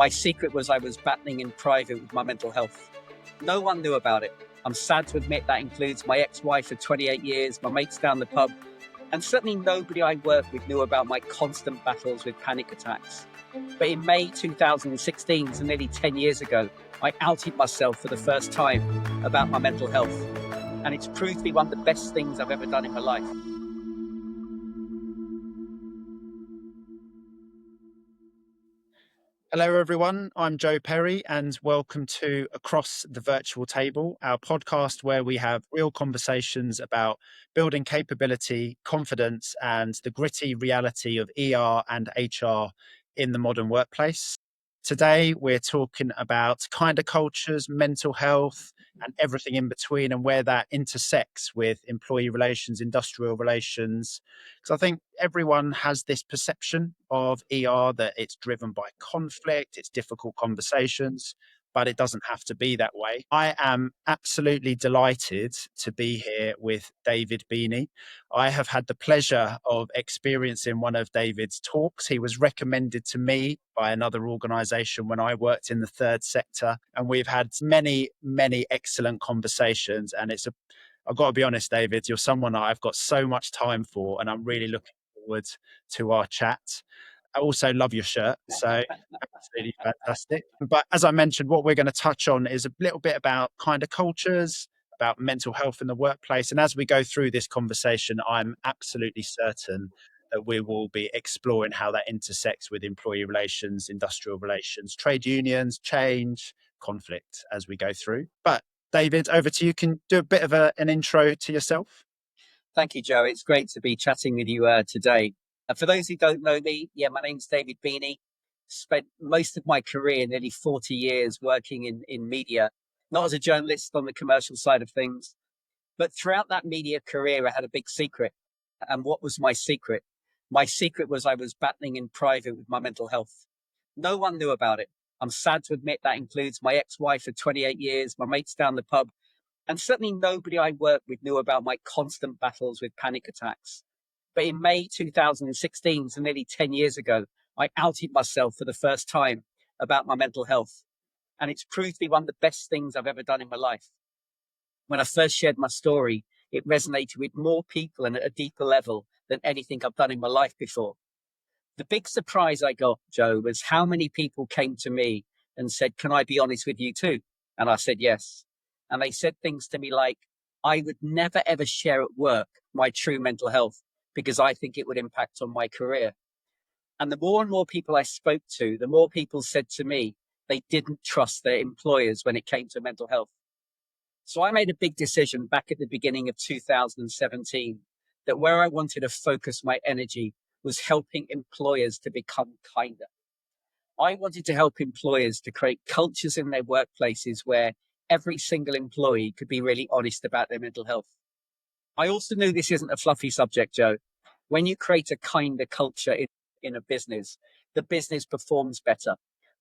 My secret was I was battling in private with my mental health. No one knew about it. I'm sad to admit that includes my ex-wife of 28 years, my mates down the pub, and certainly nobody I work with knew about my constant battles with panic attacks. But in May 2016, so nearly 10 years ago, I outed myself for the first time about my mental health. And it's proved to be one of the best things I've ever done in my life. Hello, everyone. I'm Joe Perry, and welcome to Across the Virtual Table, our podcast where we have real conversations about building capability, confidence, and the gritty reality of ER and HR in the modern workplace. Today, we're talking about kinder cultures, mental health, and everything in between, and where that intersects with employee relations, industrial relations. Because I think everyone has this perception of ER that it's driven by conflict, it's difficult conversations, but it doesn't have to be that way. I am absolutely delighted to be here with David Beanie. I have had the pleasure of experiencing one of David's talks. He was recommended to me by another organization when I worked in the third sector, and we've had many, many excellent conversations. And I've got to be honest, David, you're someone I've got so much time for, and I'm really looking forward to our chat. I also love your shirt, so absolutely fantastic. But as I mentioned, what we're going to touch on is a little bit about kind of cultures, about mental health in the workplace. And as we go through this conversation, I'm absolutely certain that we will be exploring how that intersects with employee relations, industrial relations, trade unions, change, conflict as we go through. But David, over to you. Can you do a bit of an intro to yourself? Thank you, Joe. It's great to be chatting with you today. For those who don't know me, my name's David Beanie. Spent most of my career, nearly 40 years, working in media, not as a journalist on the commercial side of things, but throughout that media career, I had a big secret. And what was my secret? My secret was I was battling in private with my mental health. No one knew about it. I'm sad to admit that includes my ex-wife of 28 years, my mates down the pub, and certainly nobody I worked with knew about my constant battles with panic attacks. But in May 2016, so nearly 10 years ago, I outed myself for the first time about my mental health. And it's proved to be one of the best things I've ever done in my life. When I first shared my story, it resonated with more people and at a deeper level than anything I've done in my life before. The big surprise I got, Joe, was how many people came to me and said, "Can I be honest with you too?" And I said, yes. And they said things to me like, "I would never, ever share at work my true mental health because I think it would impact on my career." And the more and more people I spoke to, the more people said to me they didn't trust their employers when it came to mental health. So I made a big decision back at the beginning of 2017 that where I wanted to focus my energy was helping employers to become kinder. I wanted to help employers to create cultures in their workplaces where every single employee could be really honest about their mental health. I also knew this isn't a fluffy subject, Joe. When you create a kinder culture in a business, the business performs better.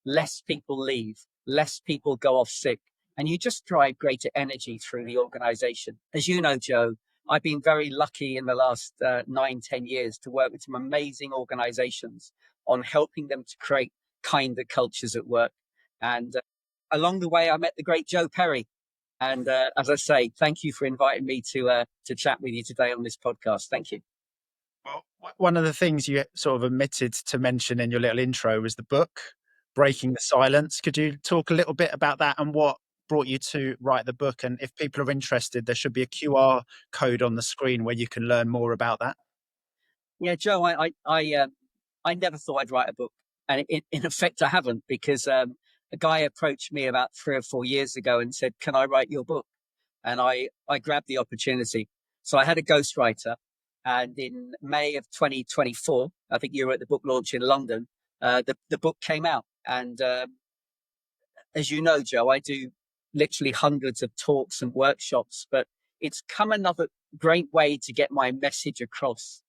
Less people leave, less people go off sick, and you just drive greater energy through the organization. As you know, Joe, I've been very lucky in the last 9-10 years to work with some amazing organizations on helping them to create kinder cultures at work. And along the way, I met the great Joe Perry. And as I say, thank you for inviting me to chat with you today on this podcast. Thank you. Well, one of the things you sort of omitted to mention in your little intro was the book, Breaking the Silence. Could you talk a little bit about that and what brought you to write the book? And if people are interested, there should be a QR code on the screen where you can learn more about that. Yeah, Joe, I never thought I'd write a book. And in effect, I haven't, because a guy approached me about 3 or 4 years ago and said, "Can I write your book?" And I grabbed the opportunity. So I had a ghostwriter. And in May of 2024, I think you were at the book launch in London, the book came out. And as you know, Joe, I do literally hundreds of talks and workshops, but it's come another great way to get my message across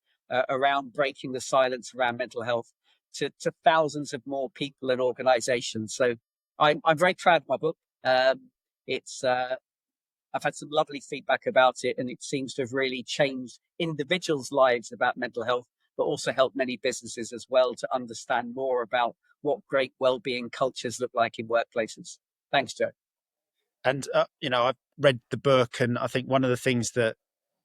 around breaking the silence around mental health to thousands of more people and organizations. So I'm very proud of my book. It's I've had some lovely feedback about it, and it seems to have really changed individuals' lives about mental health, but also helped many businesses as well to understand more about what great well-being cultures look like in workplaces. Thanks, Joe. And, I've read the book, and I think one of the things that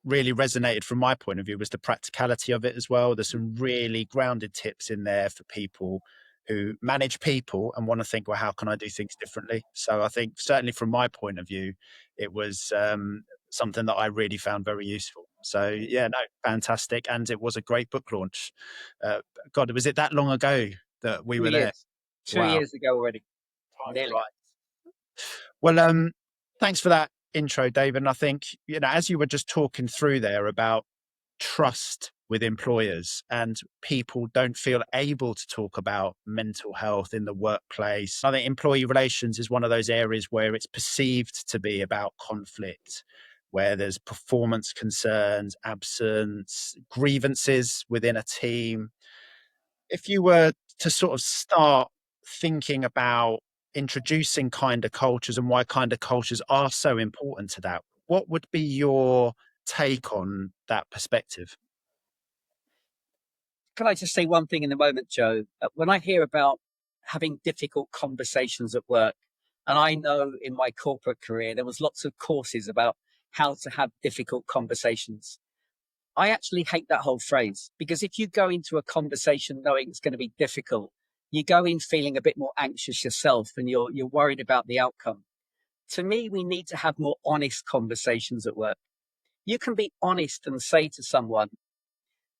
really resonated from my point of view was the practicality of it as well. There's some really grounded tips in there for people who manage people and want to think, well, how can I do things differently? So I think certainly from my point of view, it was something that I really found very useful. So yeah, no, fantastic. And it was a great book launch. God, was it that long ago that we Two were there? years, two Wow. years ago already, Time nearly. flies. Well, thanks for that intro, David. And I think, as you were just talking through there about trust with employers and people don't feel able to talk about mental health in the workplace. I think employee relations is one of those areas where it's perceived to be about conflict, where there's performance concerns, absence, grievances within a team. If you were to sort of start thinking about introducing kinder cultures and why kinder cultures are so important to that, what would be your take on that perspective? Can I just say one thing in the moment, Joe? When I hear about having difficult conversations at work, and I know in my corporate career there was lots of courses about how to have difficult conversations. I actually hate that whole phrase, because if you go into a conversation knowing it's going to be difficult, you go in feeling a bit more anxious yourself, and you're worried about the outcome. To me, we need to have more honest conversations at work. You can be honest and say to someone,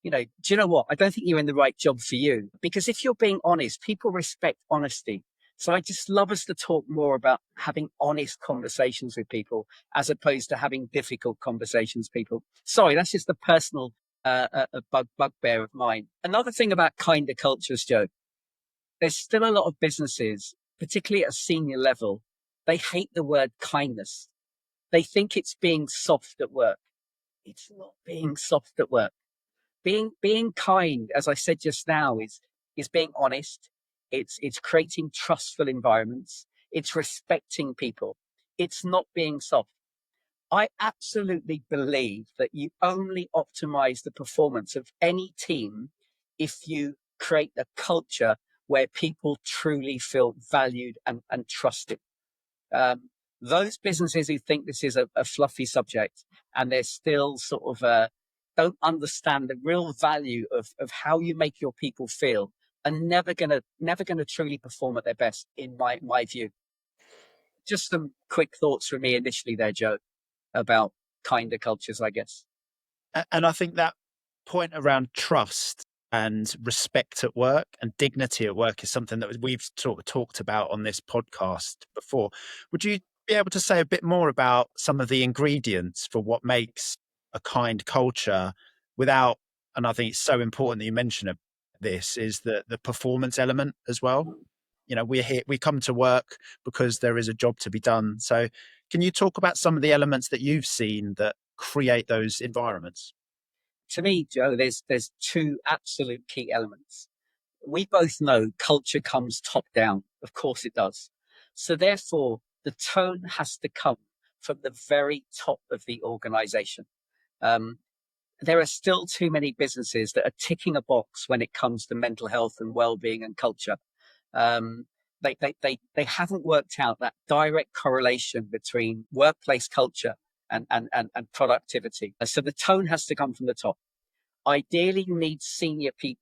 do you know what? I don't think you're in the right job for you. Because if you're being honest, people respect honesty. So I just love us to talk more about having honest conversations with people as opposed to having difficult conversations, people. Sorry, that's just a personal bugbear of mine. Another thing about kinder cultures, Joe, there's still a lot of businesses, particularly at a senior level, they hate the word kindness. They think it's being soft at work. It's not being soft at work. Being kind, as I said just now, is being honest. It's creating trustful environments. It's respecting people. It's not being soft. I absolutely believe that you only optimize the performance of any team if you create a culture where people truly feel valued and trusted. Um, those businesses who think this is a fluffy subject and they're still sort of don't understand the real value of how you make your people feel are never gonna truly perform at their best, in my view. Just some quick thoughts from me initially there, Joe, about kinder cultures, I guess. And I think that point around trust and respect at work and dignity at work is something that we've sort of talked about on this podcast before. Would you be able to say a bit more about some of the ingredients for what makes a kind culture without, and I think it's so important that you mention this, is the performance element as well. We're here, we come to work because there is a job to be done. So can you talk about some of the elements that you've seen that create those environments? To me, Joe, there's two absolute key elements. We both know culture comes top down. Of course it does. So therefore, the tone has to come from the very top of the organization. Um, there are still too many businesses that are ticking a box when it comes to mental health and well-being and culture. Um, they haven't worked out that direct correlation between workplace culture and productivity. So the tone has to come from the top. Ideally, you need senior people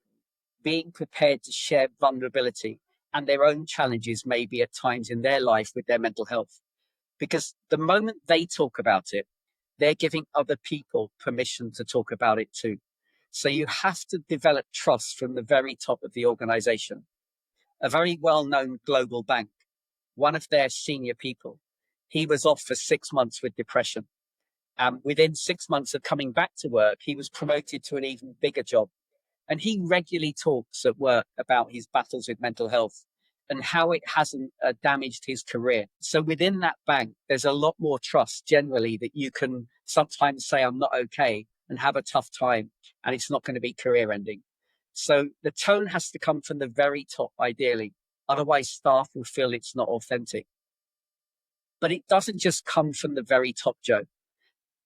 being prepared to share vulnerability and their own challenges, maybe at times in their life with their mental health. Because the moment they talk about it, they're giving other people permission to talk about it too. So you have to develop trust from the very top of the organization. A very well known global bank, one of their senior people, he was off for 6 months with depression. Within 6 months of coming back to work, he was promoted to an even bigger job. And he regularly talks at work about his battles with mental health and how it hasn't damaged his career. So within that bank, there's a lot more trust generally that you can sometimes say, I'm not okay, and have a tough time, and it's not going to be career ending. So the tone has to come from the very top, ideally. Otherwise, staff will feel it's not authentic. But it doesn't just come from the very top, Joe,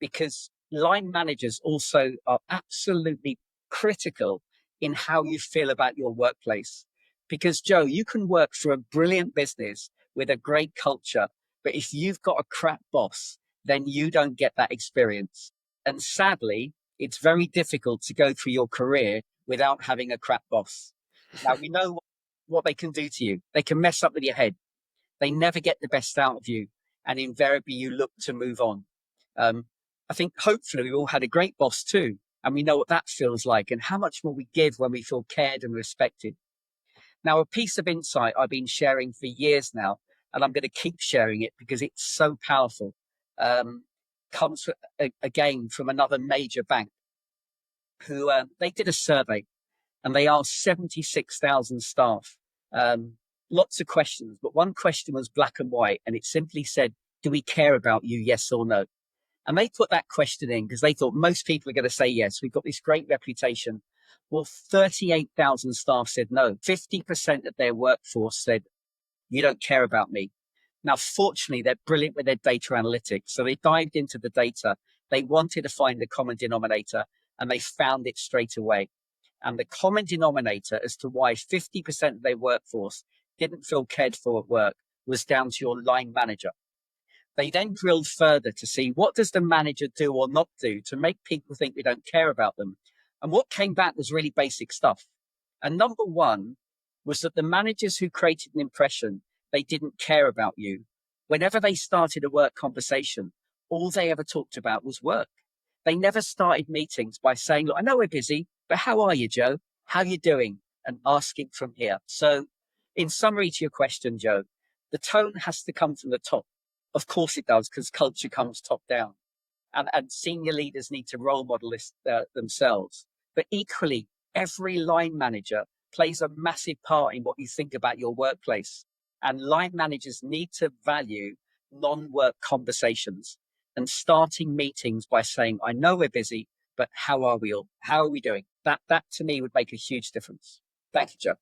because line managers also are absolutely critical in how you feel about your workplace. Because, Joe, you can work for a brilliant business with a great culture, but if you've got a crap boss, then you don't get that experience. And sadly, it's very difficult to go through your career without having a crap boss. Now, we know what they can do to you. They can mess up with your head. They never get the best out of you. And invariably, you look to move on. Um, I think hopefully we all had a great boss too. And we know what that feels like and how much more we give when we feel cared and respected. Now, a piece of insight I've been sharing for years now, and I'm going to keep sharing it because it's so powerful, um, comes again from another major bank who they did a survey and they asked 76,000 staff um, lots of questions, but one question was black and white, and it simply said, "Do we care about you? Yes or no?" And they put that question in because they thought most people are going to say yes. We've got this great reputation. Well, 38,000 staff said no. 50% of their workforce said, "You don't care about me." Now, fortunately, they're brilliant with their data analytics. So they dived into the data. They wanted to find the common denominator and they found it straight away. And the common denominator as to why 50% of their workforce didn't feel cared for at work was down to your line manager. They then drilled further to see what does the manager do or not do to make people think we don't care about them. And what came back was really basic stuff. And number one was that the managers who created an impression they didn't care about you, whenever they started a work conversation, all they ever talked about was work. They never started meetings by saying, "Look, I know we're busy, but how are you, Joe? How are you doing?" And asking from here. So, in summary to your question, Joe, the tone has to come from the top. Of course it does, because culture comes top down. And senior leaders need to role model this themselves. But equally, every line manager plays a massive part in what you think about your workplace. And line managers need to value non-work conversations and starting meetings by saying, "I know we're busy, but how are we all? How are we doing?" That to me would make a huge difference. Thank you, Joe.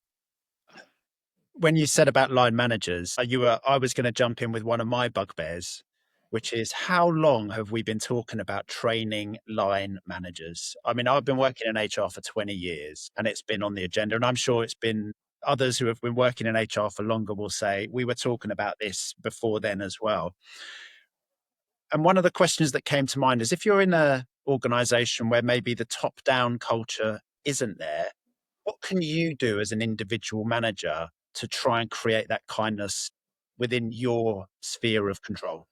When you said about line managers, I was going to jump in with one of my bugbears, which is how long have we been talking about training line managers? I mean, I've been working in HR for 20 years and it's been on the agenda. And I'm sure it's been others who have been working in HR for longer will say, we were talking about this before then as well. And one of the questions that came to mind is if you're in a organization where maybe the top down culture isn't there, what can you do as an individual manager to try and create that kindness within your sphere of control?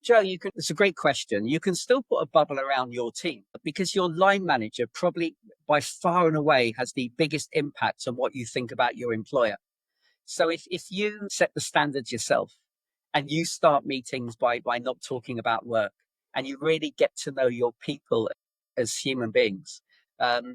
Joe, it's a great question. You can still put a bubble around your team because your line manager probably by far and away has the biggest impact on what you think about your employer. So if you set the standards yourself and you start meetings by not talking about work and you really get to know your people as human beings,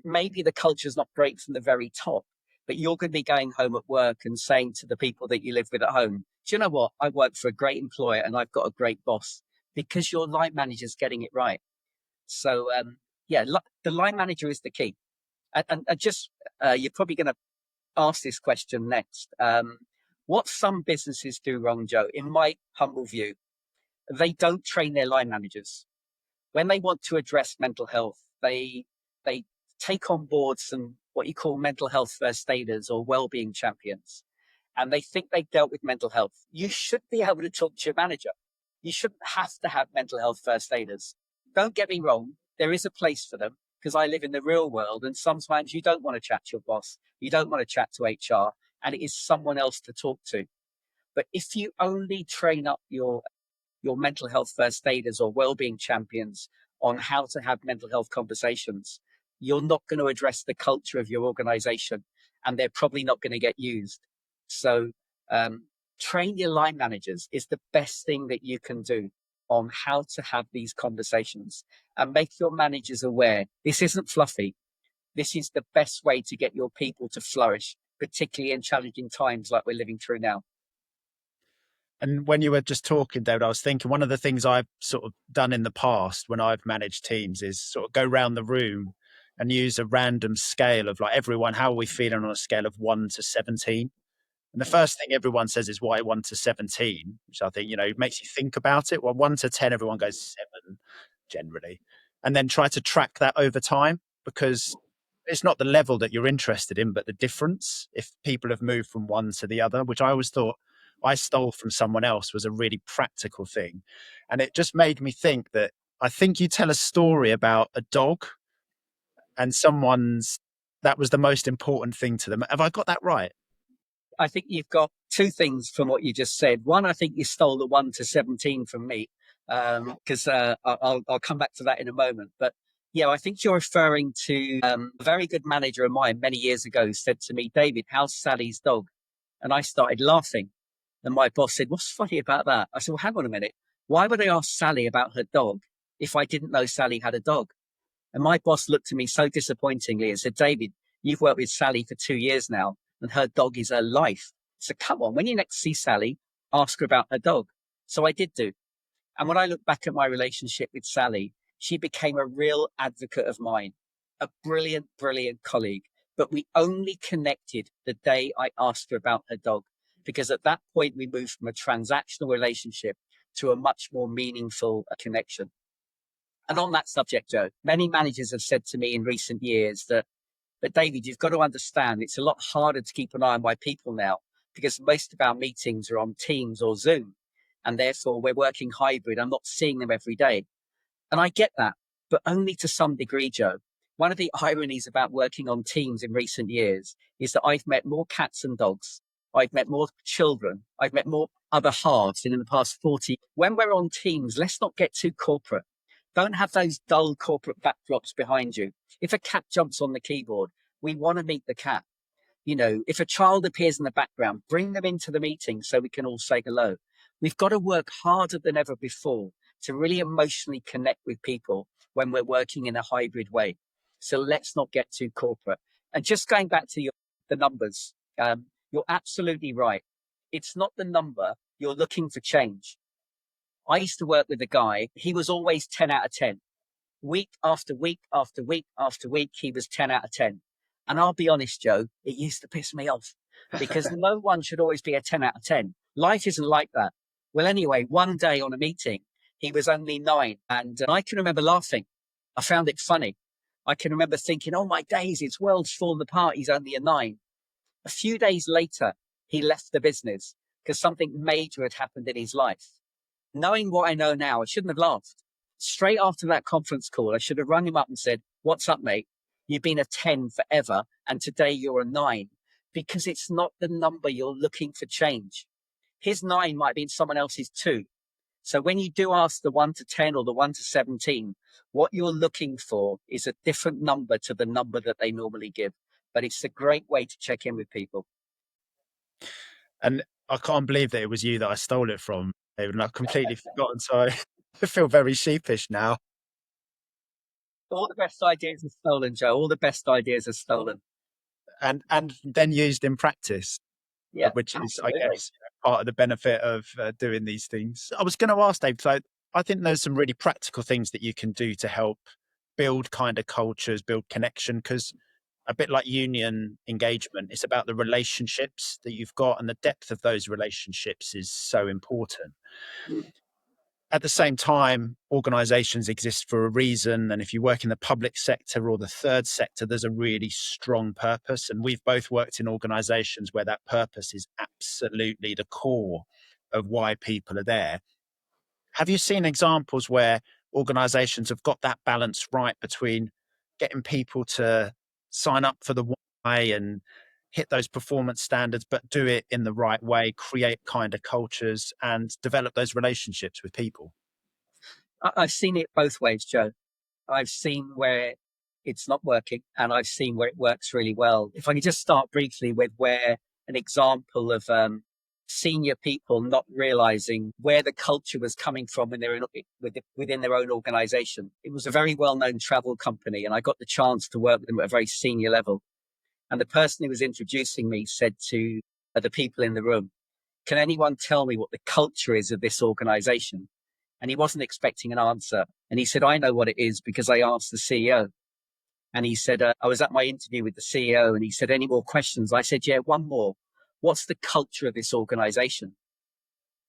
maybe the culture is not great from the very top, but you're going to be going home at work and saying to the people that you live with at home, "Do you know what? I work for a great employer and I've got a great boss," because your line manager's getting it right. So, yeah, the line manager is the key. And just, you're probably going to ask this question next. What some businesses do wrong, Joe, in my humble view, they don't train their line managers. When they want to address mental health, they take on board some what you call mental health first aiders or well-being champions, and they think they've dealt with mental health. You should be able to talk to your manager. You shouldn't have to have mental health first aiders. Don't get me wrong, there is a place for them because I live in the real world and sometimes you don't want to chat to your boss, you don't want to chat to HR, and it is someone else to talk to. But if you only train up your mental health first aiders or well-being champions on how to have mental health conversations, you're not going to address the culture of your organization and they're probably not going to get used. So train your line managers is the best thing that you can do on how to have these conversations and make your managers aware this isn't fluffy. This is the best way to get your people to flourish, particularly in challenging times like we're living through now. And when you were just talking, David, I was thinking one of the things I've sort of done in the past when I've managed teams is sort of go around the room and use a random scale of like everyone, how are we feeling on a scale of 1 to 17? And the first thing everyone says is why 1 to 17, which I think, makes you think about it. Well, 1 to 10, everyone goes 7 generally. And then try to track that over time because it's not the level that you're interested in, but the difference. If people have moved from one to the other, which I always thought I stole from someone else, was a really practical thing. And it just made me think that I think you tell a story about a dog and someone's that was the most important thing to them. Have I got that right? I think you've got two things from what you just said. One, I think you stole the 1 to 17 from me, because I'll come back to that in a moment. But yeah, I think you're referring to a very good manager of mine many years ago said to me, David, how's Sally's dog? And I started laughing. And my boss said, what's funny about that? I said, well, hang on a minute. Why would I ask Sally about her dog if I didn't know Sally had a dog? And my boss looked at me so disappointingly and said, David, you've worked with Sally for 2 years now, and her dog is her life. So come on, when you next see Sally, ask her about her dog. So I did do. And when I look back at my relationship with Sally, she became a real advocate of mine, a brilliant, brilliant colleague. But we only connected the day I asked her about her dog, because at that point we moved from a transactional relationship to a much more meaningful connection. And on that subject, Joe, many managers have said to me in recent years that, but David, you've got to understand it's a lot harder to keep an eye on my people now because most of our meetings are on Teams or Zoom. And therefore, we're working hybrid. I'm not seeing them every day. And I get that, but only to some degree, Joe. One of the ironies about working on Teams in recent years is that I've met more cats and dogs. I've met more children. I've met more other halves in the past 40. When we're on Teams, let's not get too corporate. Don't have those dull corporate backdrops behind you. If a cat jumps on the keyboard, we want to meet the cat. You know, if a child appears in the background, bring them into the meeting so we can all say hello. We've got to work harder than ever before to really emotionally connect with people when we're working in a hybrid way. So let's not get too corporate. And just going back to the numbers, you're absolutely right. It's not the number, you're looking for change. I used to work with a guy, he was always 10 out of 10. Week after week after week after week, he was 10 out of 10. And I'll be honest, Joe, it used to piss me off because no one should always be a 10 out of 10. Life isn't like that. Well, anyway, one day on a meeting, he was only 9. And I can remember laughing. I found it funny. I can remember thinking, oh my days, his world's fallen apart. He's only a 9. A few days later, he left the business because something major had happened in his life. Knowing what I know now, I shouldn't have laughed. Straight after that conference call, I should have rung him up and said, what's up, mate? You've been a 10 forever, and today you're a 9. Because it's not the number you're looking for change. His 9 might be in someone else's 2. So when you do ask the 1 to 10 or the 1 to 17, what you're looking for is a different number to the number that they normally give. But it's a great way to check in with people. And I can't believe that it was you that I stole it from, David, and I've completely forgotten. So I feel very sheepish now. All the best ideas are stolen, Joe. All the best ideas are stolen. And then used in practice, Yeah, which is, I absolutely. guess, part of the benefit of doing these things. I was going to ask, Dave, so I think there's some really practical things that you can do to help build kind of cultures, build connection, because a bit like union engagement, it's about the relationships that you've got, and the depth of those relationships is so important. At the same time, organizations exist for a reason. And if you work in the public sector or the third sector, there's a really strong purpose. And we've both worked in organizations where that purpose is absolutely the core of why people are there. Have you seen examples where organizations have got that balance right between getting people to sign up for the why and hit those performance standards, but do it in the right way, create kind of cultures and develop those relationships with people? I've seen it both ways, Joe. I've seen where it's not working and I've seen where it works really well. If I could just start briefly with where an example of senior people not realizing where the culture was coming from when they're within their own organization. It was a very well-known travel company and I got the chance to work with them at a very senior level. And the person who was introducing me said to the people in the room, can anyone tell me what the culture is of this organization? And he wasn't expecting an answer. And he said, I know what it is because I asked the CEO. And he said, I was at my interview with the CEO and he said, any more questions? I said, yeah, one more. What's the culture of this organization?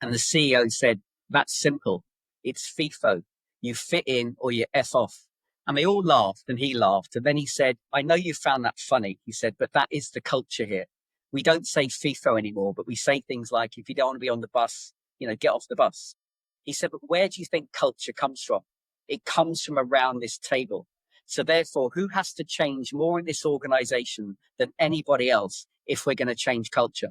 And the CEO said, that's simple. It's FIFO. You fit in or you F off. And they all laughed and he laughed. And then he said, I know you found that funny. He said, but that is the culture here. We don't say FIFO anymore, but we say things like, if you don't want to be on the bus, get off the bus. He said, but where do you think culture comes from? It comes from around this table. So therefore, who has to change more in this organization than anybody else if we're going to change culture?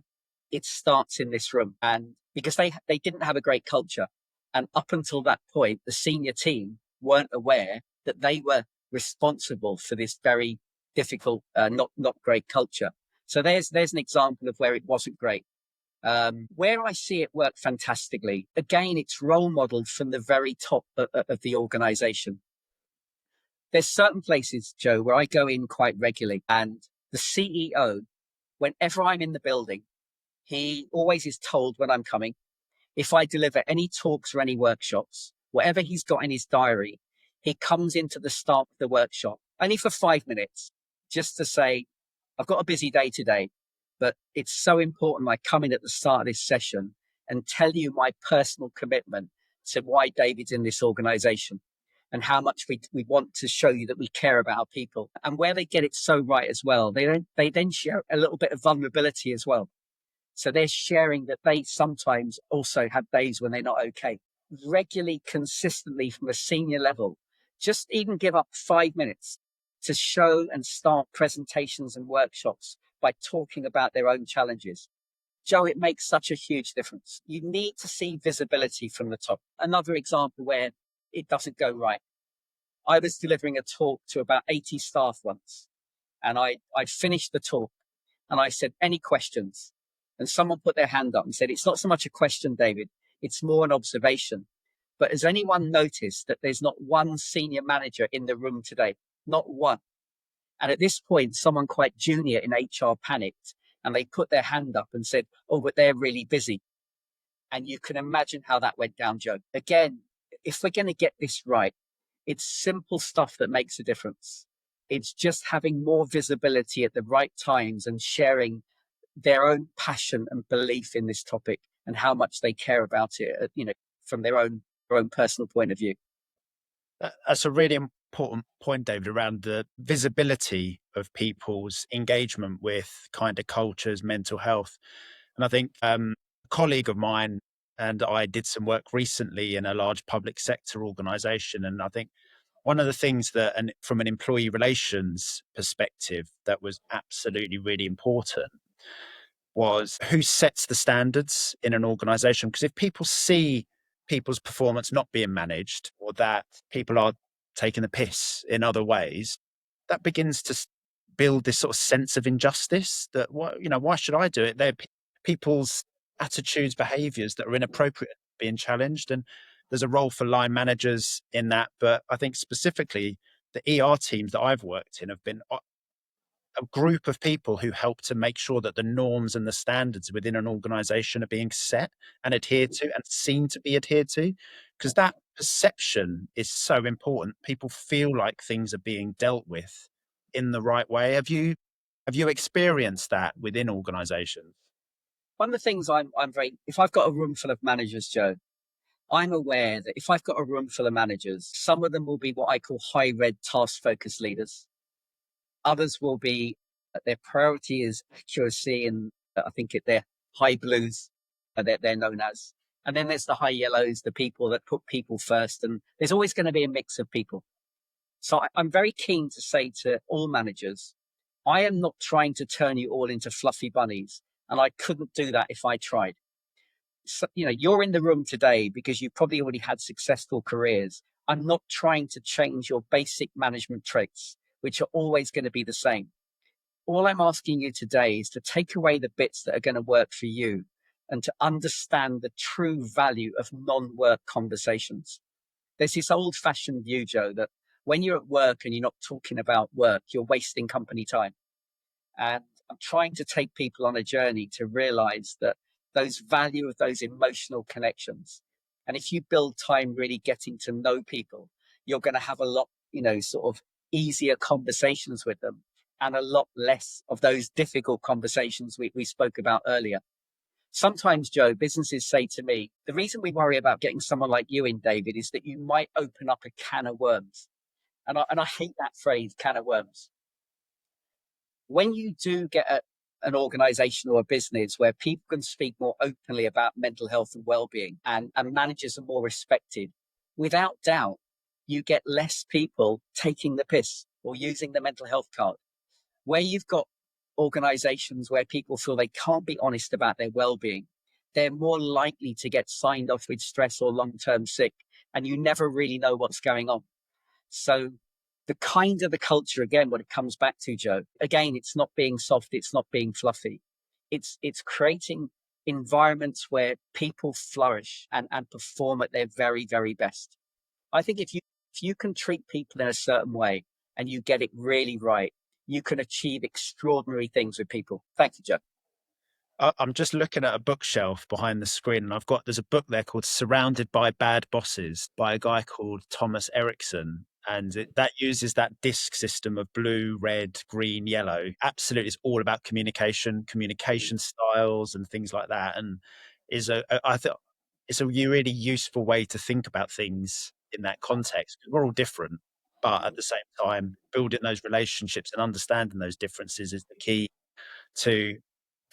It starts in this room. And because they didn't have a great culture. And up until that point, the senior team weren't aware that they were responsible for this very difficult, not great culture. So there's an example of where it wasn't great. Where I see it work fantastically, again, it's role modeled from the very top of the organization. There's certain places, Joe, where I go in quite regularly, and the CEO, whenever I'm in the building, he always is told when I'm coming. If I deliver any talks or any workshops, whatever he's got in his diary, he comes into the start of the workshop, only for 5 minutes, just to say, I've got a busy day today, but it's so important I come in at the start of this session and tell you my personal commitment to why David's in this organization and how much we want to show you that we care about our people. And where they get it so right as well, they then share a little bit of vulnerability as well. So they're sharing that they sometimes also have days when they're not okay. Regularly, consistently from a senior level, just even give up 5 minutes to show and start presentations and workshops by talking about their own challenges. Joe, it makes such a huge difference. You need to see visibility from the top. Another example where it doesn't go right. I was delivering a talk to about 80 staff once, and I'd finished the talk and I said, any questions? And someone put their hand up and said, it's not so much a question, David, it's more an observation. But has anyone noticed that there's not one senior manager in the room today? Not one. And at this point, someone quite junior in HR panicked and they put their hand up and said, oh, but they're really busy. And you can imagine how that went down, Joe. Again, if we're going to get this right, it's simple stuff that makes a difference. It's just having more visibility at the right times and sharing their own passion and belief in this topic and how much they care about it, from their own personal point of view. That's a really important point, David, around the visibility of people's engagement with kind of cultures, mental health. And I think a colleague of mine and I did some work recently in a large public sector organization. And I think one of the things that, and from an employee relations perspective, that was absolutely really important was who sets the standards in an organization. Because if people see people's performance not being managed or that people are taking the piss in other ways, that begins to build this sort of sense of injustice that, why should I do it? They're people's attitudes, behaviors that are inappropriate being challenged. And there's a role for line managers in that. But I think specifically the ER teams that I've worked in have been a group of people who help to make sure that the norms and the standards within an organization are being set and adhered to and seen to be adhered to, because that perception is so important. People feel like things are being dealt with in the right way. Have you experienced that within organizations? One of the things if I've got a room full of managers, Joe, I'm aware that if I've got a room full of managers, some of them will be what I call high red task focused leaders. Others will be, their priority is accuracy, and I think they're high blues, they're known as. And then there's the high yellows, the people that put people first. And there's always going to be a mix of people. So I'm very keen to say to all managers, I am not trying to turn you all into fluffy bunnies. And I couldn't do that if I tried. So, you're in the room today because you've probably already had successful careers. I'm not trying to change your basic management traits, which are always going to be the same. All I'm asking you today is to take away the bits that are going to work for you and to understand the true value of non-work conversations. There's this old-fashioned view, Joe, that when you're at work and you're not talking about work, you're wasting company time. And I'm trying to take people on a journey to realize that those value of those emotional connections. And if you build time really getting to know people, you're going to have a lot, sort of easier conversations with them and a lot less of those difficult conversations we spoke about earlier. Sometimes, Joe, businesses say to me, the reason we worry about getting someone like you in, David, is that you might open up a can of worms. and I hate that phrase, can of worms. When you do get an organization or a business where people can speak more openly about mental health and well-being, and managers are more respected, without doubt, you get less people taking the piss or using the mental health card. Where you've got organizations where people feel they can't be honest about their well-being, they're more likely to get signed off with stress or long-term sick, and you never really know what's going on. So the kind of the culture, again, what it comes back to, Joe, again, it's not being soft, it's not being fluffy. It's creating environments where people flourish and perform at their very, very best. I think if you can treat people in a certain way and you get it really right, you can achieve extraordinary things with people. Thank you, Joe. I'm just looking at a bookshelf behind the screen, and there's a book there called Surrounded by Bad Bosses by a guy called Thomas Erickson. And that uses that disc system of blue, red, green, yellow. Absolutely, it's all about communication styles, and things like that. And I thought it's a really useful way to think about things in that context, because we're all different, but at the same time, building those relationships and understanding those differences is the key to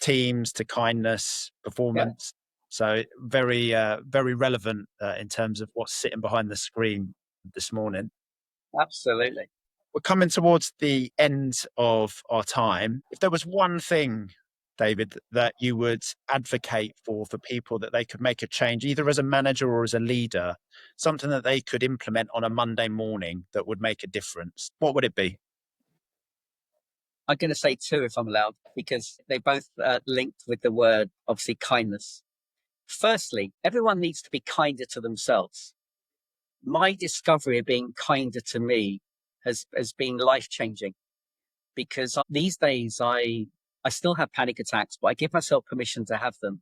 teams, to kindness, Yeah, performance. So very relevant in terms of what's sitting behind the screen this morning. absolutely. We're coming towards the end of our time. If there was one thing, David, that you would advocate for people that they could make a change, either as a manager or as a leader, something that they could implement on a Monday morning that would make a difference, what would it be? I'm going to say two if I'm allowed, because they both linked with the word, obviously, kindness. Firstly, everyone needs to be kinder to themselves. My discovery of being kinder to me has been life changing, because these days I still have panic attacks, but I give myself permission to have them.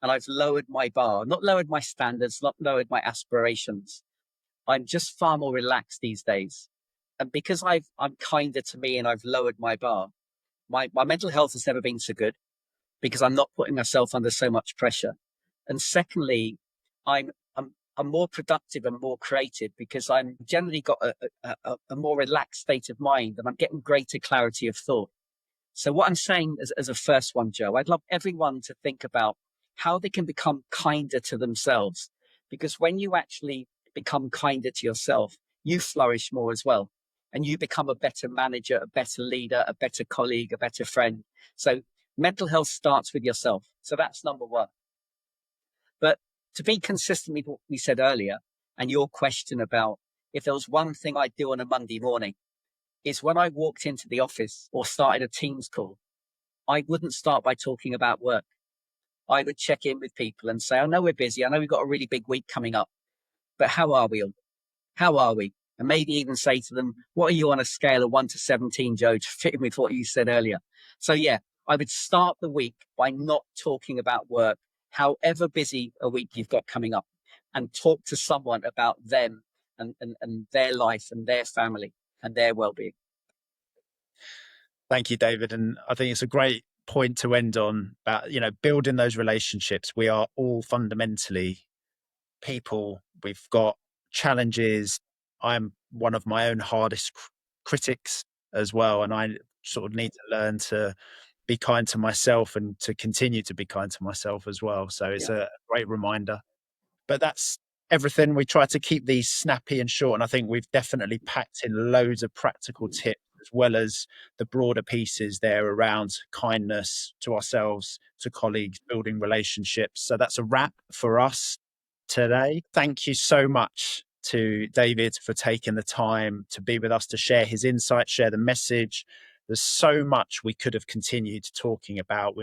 And I've lowered my bar, not lowered my standards, not lowered my aspirations. I'm just far more relaxed these days. And because I'm kinder to me and I've lowered my bar, my mental health has never been so good, because I'm not putting myself under so much pressure. And secondly, I'm more productive and more creative, because I'm generally got a more relaxed state of mind, and I'm getting greater clarity of thought. So what I'm saying as a first one, Joe, I'd love everyone to think about how they can become kinder to themselves, because when you actually become kinder to yourself, you flourish more as well. And you become a better manager, a better leader, a better colleague, a better friend. So mental health starts with yourself. So that's number one. But to be consistent with what we said earlier, and your question about if there was one thing I'd do on a Monday morning, is when I walked into the office or started a Teams call, I wouldn't start by talking about work. I would check in with people and say, I know we're busy. I know we've got a really big week coming up, but how are we all? How are we? And maybe even say to them, what are you on a scale of 1 to 17, Joe, to fit in with what you said earlier? So, yeah, I would start the week by not talking about work, however busy a week you've got coming up, and talk to someone about them and their life and their family and their well-being. Thank you, David. And I think it's a great point to end on about, building those relationships. We are all fundamentally people. We've got challenges. I'm one of my own hardest critics as well. And I sort of need to learn to be kind to myself and to continue to be kind to myself as well. So it's Yeah. a great reminder. But that's everything. We try to keep these snappy and short. And I think we've definitely packed in loads of practical tips, as well as the broader pieces there around kindness to ourselves, to colleagues, building relationships. So that's a wrap for us today. Thank you so much to David for taking the time to be with us, to share his insights, share the message. There's so much we could have continued talking about.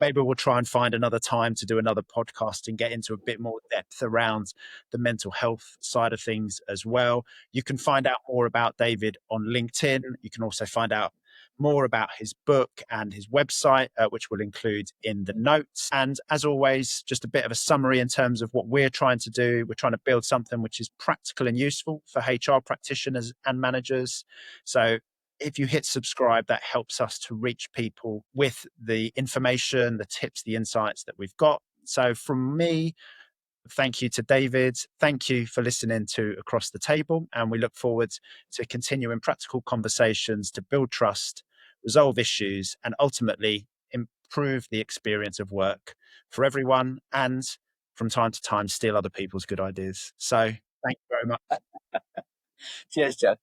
Maybe we'll try and find another time to do another podcast and get into a bit more depth around the mental health side of things as well. You can find out more about David on LinkedIn. You can also find out more about his book and his website, which we'll include in the notes. And as always, just a bit of a summary in terms of what we're trying to do. We're trying to build something which is practical and useful for HR practitioners and managers. So if you hit subscribe, that helps us to reach people with the information, the tips, the insights that we've got. So from me, Thank you to David. Thank you for listening to Across the Table. And we look forward to continuing practical conversations to build trust, resolve issues, and ultimately improve the experience of work for everyone, and from time to time, steal other people's good ideas. So thank you very much. Cheers, Joe.